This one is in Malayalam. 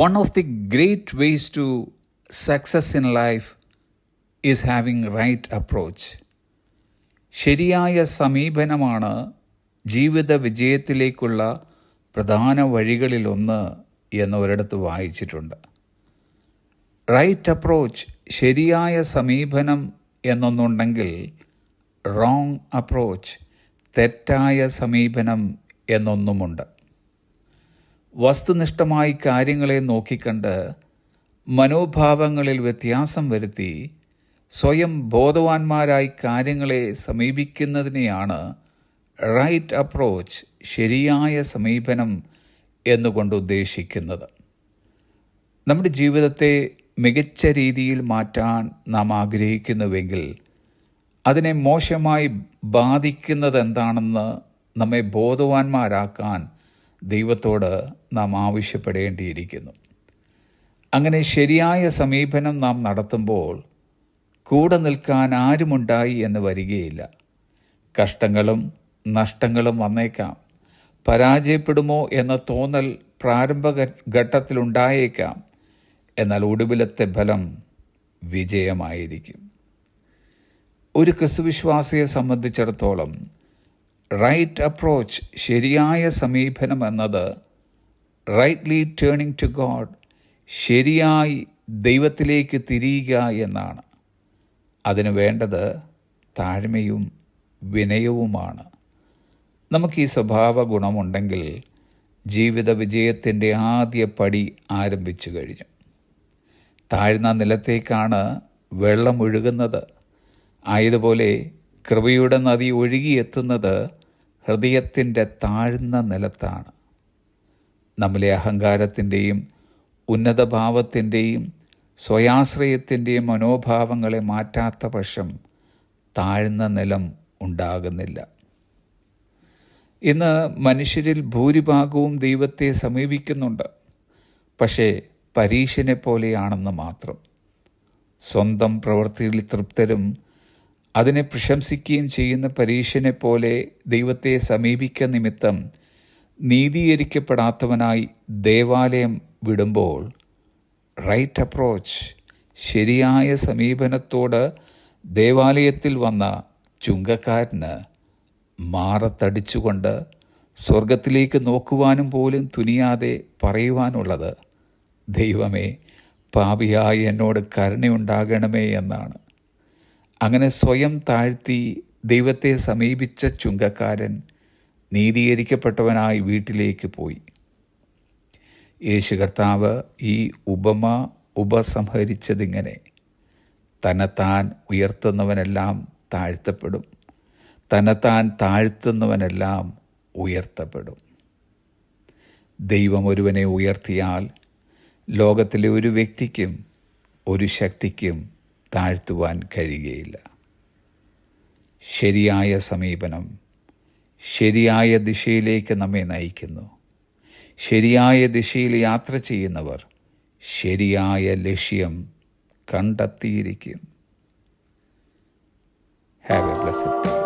One of the great ways to success in life is having right approach. ശരിയായ സമീപനമാണ് ജീവിത വിജയത്തിലേക്കുള്ള പ്രധാന വഴികളിലൊന്ന് എന്ന് ഒരിടത്ത് വായിച്ചിട്ടുണ്ട്. റൈറ്റ് അപ്രോച്ച്, ശരിയായ സമീപനം എന്നൊന്നുണ്ടെങ്കിൽ റോങ് അപ്രോച്ച്, തെറ്റായ സമീപനം എന്നൊന്നുമുണ്ട്. വസ്തുനിഷ്ഠമായി കാര്യങ്ങളെ നോക്കിക്കണ്ട് മനോഭാവങ്ങളിൽ വ്യത്യാസം വരുത്തി സ്വയം ബോധവാന്മാരായി കാര്യങ്ങളെ സമീപിക്കുന്നതിനെയാണ് റൈറ്റ് അപ്രോച്ച്, ശരിയായ സമീപനം എന്നുകൊണ്ട് ഉദ്ദേശിക്കുന്നത്. നമ്മുടെ ജീവിതത്തെ മികച്ച രീതിയിൽ മാറ്റാൻ നാം ആഗ്രഹിക്കുന്നുവെങ്കിൽ അതിനെ മോശമായി ബാധിക്കുന്നത് എന്താണെന്ന് നമ്മെ ബോധവാന്മാരാക്കാൻ ദൈവത്തോട് നാം ആവശ്യപ്പെടേണ്ടിയിരിക്കുന്നു. അങ്ങനെ ശരിയായ സമീപനം നാം നടത്തുമ്പോൾ കൂടെ നിൽക്കാൻ ആരുമുണ്ടായി എന്ന് വരികയില്ല. കഷ്ടങ്ങളും നഷ്ടങ്ങളും വന്നേക്കാം. പരാജയപ്പെടുമോ എന്ന തോന്നൽ പ്രാരംഭഘട്ടത്തിലുണ്ടായേക്കാം. എന്നാൽ ഒടുവിലത്തെ ഫലം വിജയമായിരിക്കും. ഒരു ക്രിസ്തുവിശ്വാസിയെ സംബന്ധിച്ചിടത്തോളം റൈറ്റ് അപ്രോച്ച്, ശരിയായ സമീപനം എന്നത് റൈറ്റ്ലി ടേണിംഗ് ടു ഗോഡ്, ശരിയായി ദൈവത്തിലേക്ക് തിരിയുക എന്നാണ്. അതിനു വേണ്ടത് താഴ്മയും വിനയവുമാണ്. നമുക്ക് ഈ സ്വഭാവ ഗുണമുണ്ടെങ്കിൽ ജീവിത വിജയത്തിൻ്റെ ആദ്യ പടി ആരംഭിച്ചു കഴിഞ്ഞു. താഴ്ന്ന നിലത്തേക്കാണ് വെള്ളം ഒഴുകുന്നത്. ആയതുപോലെ കൃപയുടെ നദി ഒഴുകിയെത്തുന്നത് ഹൃദയത്തിൻ്റെ താഴ്ന്ന നിലത്താണ്. നമ്മിലെ അഹങ്കാരത്തിൻ്റെയും ഉന്നതഭാവത്തിൻ്റെയും സ്വയാശ്രയത്തിൻ്റെയും മനോഭാവങ്ങളെ മാറ്റാത്ത പക്ഷം താഴ്ന്ന നിലം ഉണ്ടാകുന്നില്ല. ഇന്ന് മനുഷ്യരിൽ ഭൂരിഭാഗവും ദൈവത്തെ സമീപിക്കുന്നുണ്ട്. പക്ഷേ പരീശനെ പോലെയാണെന്ന് മാത്രം. സ്വന്തം പ്രവൃത്തിയിൽ തൃപ്തരും അതിനെ പ്രശംസിക്കുകയും ചെയ്യുന്ന പരീശനെ പോലെ ദൈവത്തെ സമീപിക്ക നിമിത്തം നീതീകരിക്കപ്പെടാത്തവനായി ദേവാലയം വിടുമ്പോൾ റൈറ്റ് അപ്രോച്ച്, ശരിയായ സമീപനത്തോട് ദേവാലയത്തിൽ വന്ന ചുങ്കക്കാരന് മാറത്തടിച്ചുകൊണ്ട് സ്വർഗത്തിലേക്ക് നോക്കുവാനും പോലും തുനിയാതെ പറയുവാനുള്ളത്, ദൈവമേ, പാപിയായി എന്നോട് കരുണയുണ്ടാകണമേ എന്നാണ്. അങ്ങനെ സ്വയം താഴ്ത്തി ദൈവത്തെ സമീപിച്ച ചുങ്കക്കാരൻ നീതീകരിക്കപ്പെട്ടവനായി വീട്ടിലേക്ക് പോയി. യേശു കർത്താവ് ഈ ഉപമ ഉപസംഹരിച്ചതിങ്ങനെ: തന്നെത്താൻ ഉയർത്തുന്നവനെല്ലാം താഴ്ത്തപ്പെടും, തന്നെത്താൻ താഴ്ത്തുന്നവനെല്ലാം ഉയർത്തപ്പെടും. ദൈവം ഒരുവനെ ഉയർത്തിയാൽ ലോകത്തിലെ ഒരു വ്യക്തിക്കും ഒരു ശക്തിക്കും താഴ്ത്തുവാൻ കഴിയുകയില്ല. ശരിയായ സമീപനം ശരിയായ ദിശയിലേക്ക് നമ്മെ നയിക്കുന്നു. ശരിയായ ദിശയിൽ യാത്ര ചെയ്യുന്നവർ ശരിയായ ലക്ഷ്യം കണ്ടെത്തിയിരിക്കും. Have a blessed day.